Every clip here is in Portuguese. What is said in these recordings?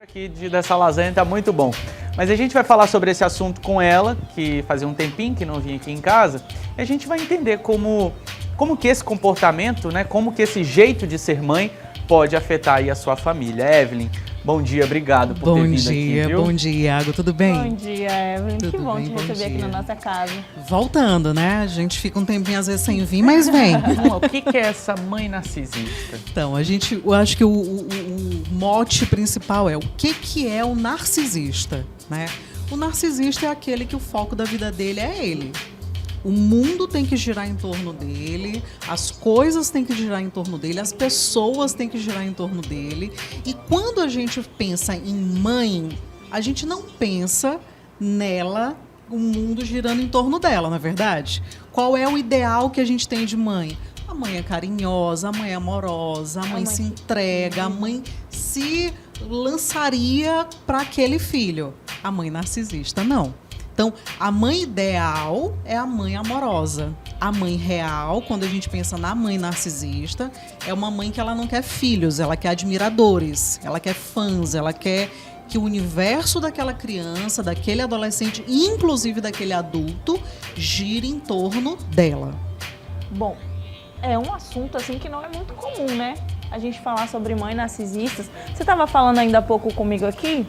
aqui dessa lasanha tá muito bom. Mas a gente vai falar sobre esse assunto com ela, que fazia um tempinho que não vinha aqui em casa, e a gente vai entender como que esse comportamento, né, como que esse jeito de ser mãe pode afetar aí a sua família. Evelyn, bom dia, obrigado por ter vindo aqui, viu? Bom dia, Iago, tudo bem? Bom dia, Evelyn. Que bom bem, te receber aqui na nossa casa. Voltando, né? A gente fica um tempinho às vezes sem vir, mas vem. O que é essa mãe narcisista? Então, eu acho que o mote principal é o que é o narcisista, né? O narcisista é aquele que o foco da vida dele é ele. O mundo tem que girar em torno dele, as coisas têm que girar em torno dele, as pessoas têm que girar em torno dele. E quando a gente pensa em mãe, a gente não pensa nela, o mundo girando em torno dela, não é verdade? Qual é o ideal que a gente tem de mãe? A mãe é carinhosa, a mãe é amorosa, a mãe se entrega, a mãe se lançaria para aquele filho. A mãe narcisista, não. Então, a mãe ideal é a mãe amorosa. A mãe real, quando a gente pensa na mãe narcisista, é uma mãe que ela não quer filhos, ela quer admiradores, ela quer fãs, ela quer que o universo daquela criança, daquele adolescente, inclusive daquele adulto, gire em torno dela. Bom, é um assunto assim que não é muito comum, né? A gente falar sobre mães narcisistas. Você estava falando ainda há pouco comigo aqui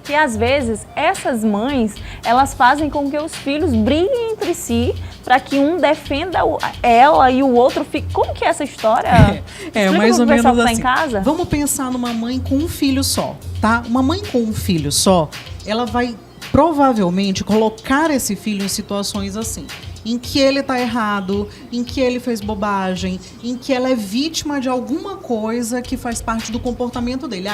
que às vezes essas mães, elas fazem com que os filhos briguem entre si para que um defenda ela e o outro fique... Como que é essa história? É mais ou menos assim. Tá em casa? Vamos pensar numa mãe com um filho só, tá? Uma mãe com um filho só, ela vai provavelmente colocar esse filho em situações assim, em que ele está errado, em que ele fez bobagem, em que ela é vítima de alguma coisa que faz parte do comportamento dele.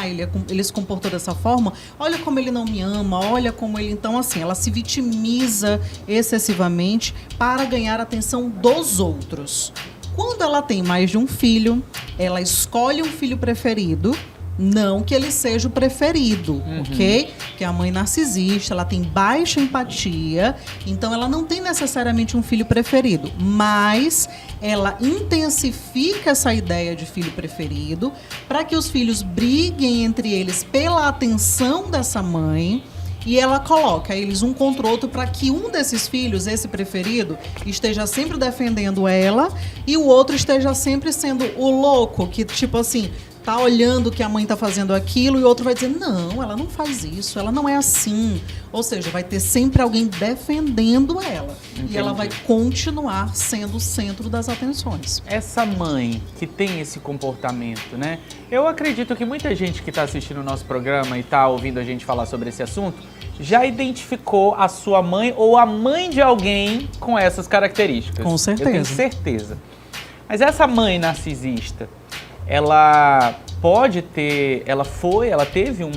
Ele se comportou dessa forma, olha como ele não me ama, olha como ele... Então, assim, ela se vitimiza excessivamente para ganhar a atenção dos outros. Quando ela tem mais de um filho, ela escolhe um filho preferido, não que ele seja o preferido, ok? Que a mãe narcisista, ela tem baixa empatia, então ela não tem necessariamente um filho preferido, mas ela intensifica essa ideia de filho preferido para que os filhos briguem entre eles pela atenção dessa mãe. E ela coloca eles um contra o outro para que um desses filhos, esse preferido, esteja sempre defendendo ela e o outro esteja sempre sendo o louco, que tipo assim... tá olhando que a mãe tá fazendo aquilo e o outro vai dizer, não, ela não faz isso, ela não é assim. Ou seja, vai ter sempre alguém defendendo ela. Entendi. E ela vai continuar sendo o centro das atenções. Essa mãe que tem esse comportamento, né? Eu acredito que muita gente que está assistindo o nosso programa e está ouvindo a gente falar sobre esse assunto já identificou a sua mãe ou a mãe de alguém com essas características. Com certeza. Eu tenho certeza. Mas essa mãe narcisista, ela pode ter, ela teve um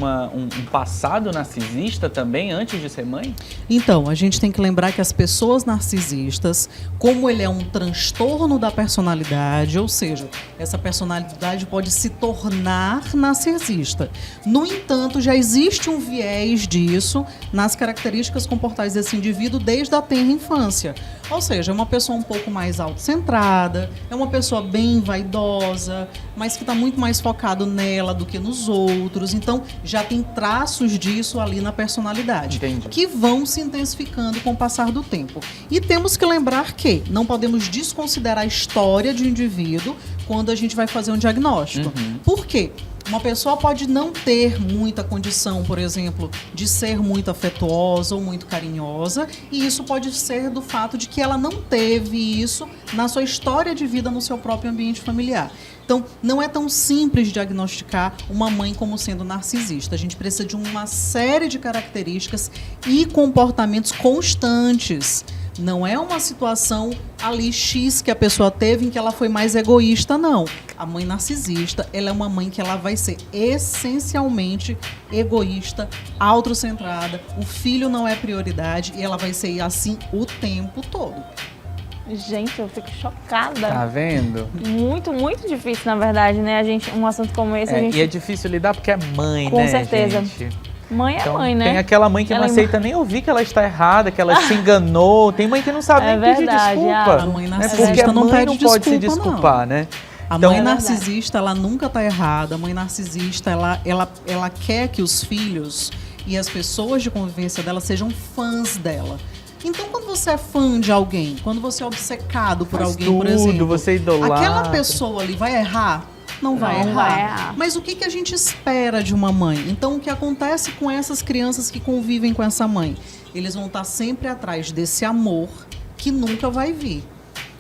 passado narcisista também antes de ser mãe? Então, a gente tem que lembrar que as pessoas narcisistas, como ele é um transtorno da personalidade, ou seja, essa personalidade pode se tornar narcisista. No entanto, já existe um viés disso nas características comportais desse indivíduo desde a tenra infância. Ou seja, é uma pessoa um pouco mais autocentrada, é uma pessoa bem vaidosa, mas que está muito mais focado nela do que nos outros. Então, já tem traços disso ali na personalidade. Entendi. Que vão se intensificando com o passar do tempo. E temos que lembrar que não podemos desconsiderar a história de um indivíduo quando a gente vai fazer um diagnóstico. Por quê? Uma pessoa pode não ter muita condição, por exemplo, de ser muito afetuosa ou muito carinhosa, e isso pode ser do fato de que ela não teve isso na sua história de vida no seu próprio ambiente familiar. Então, não é tão simples diagnosticar uma mãe como sendo narcisista. A gente precisa de uma série de características e comportamentos constantes. Não é uma situação ali X que a pessoa teve em que ela foi mais egoísta, não. A mãe narcisista, ela é uma mãe que ela vai ser essencialmente egoísta, autocentrada. O filho não é prioridade e ela vai ser assim o tempo todo. Gente, eu fico chocada. Tá vendo? Muito, muito difícil, na verdade, né? Um assunto como esse, a gente... E é difícil lidar porque é mãe, Com né, certeza. gente? Mãe é Então, mãe, né? tem aquela mãe que Ela não aceita nem ouvir que ela está errada, que ela se enganou. Tem mãe que não sabe nem pedir verdade, desculpa. A mãe né? narcisista Porque a não mãe pede não pode se desculpa, desculpar, né? A Então, mãe narcisista, ela nunca tá errada. A mãe narcisista, ela quer que os filhos e as pessoas de convivência dela sejam fãs dela. Então, quando você é fã de alguém, quando você é obcecado por Faz alguém, tudo, por exemplo, você idolatra. aquela pessoa ali vai errar? Não vai Não errar. vai errar. Mas o que a gente espera de uma mãe? Então, o que acontece com essas crianças que convivem com essa mãe? Eles vão estar sempre atrás desse amor que nunca vai vir.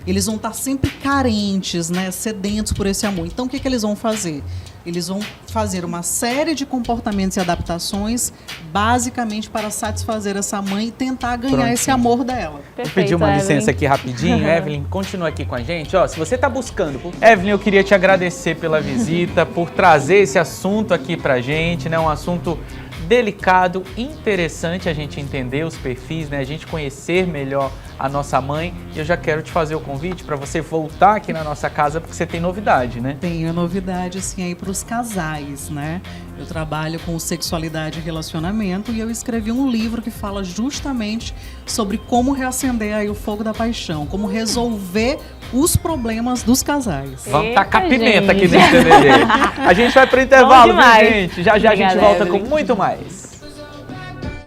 Eles vão estar sempre carentes, né, sedentos por esse amor. Então, o que eles vão fazer? Eles vão fazer uma série de comportamentos e adaptações, basicamente para satisfazer essa mãe e tentar ganhar Prontinho. esse amor dela. Vou pedir uma licença aqui rapidinho. Evelyn, continua aqui com a gente. Ó, se você está buscando... Evelyn, eu queria te agradecer pela visita, por trazer esse assunto aqui pra gente, né? Um assunto delicado, interessante a gente entender os perfis, né? A gente conhecer melhor a nossa mãe. E eu já quero te fazer o convite para você voltar aqui na nossa casa, porque você tem novidade, né? Tenho novidade, assim, aí para os casais, né? Eu trabalho com sexualidade e relacionamento e eu escrevi um livro que fala justamente sobre como reacender aí o fogo da paixão, como resolver os problemas dos casais. Vamos tacar Eita, pimenta aqui gente. nesse DVD. A gente vai pro intervalo, viu, demais. gente? Já já a gente Obrigada, volta Evelyn. com muito mais.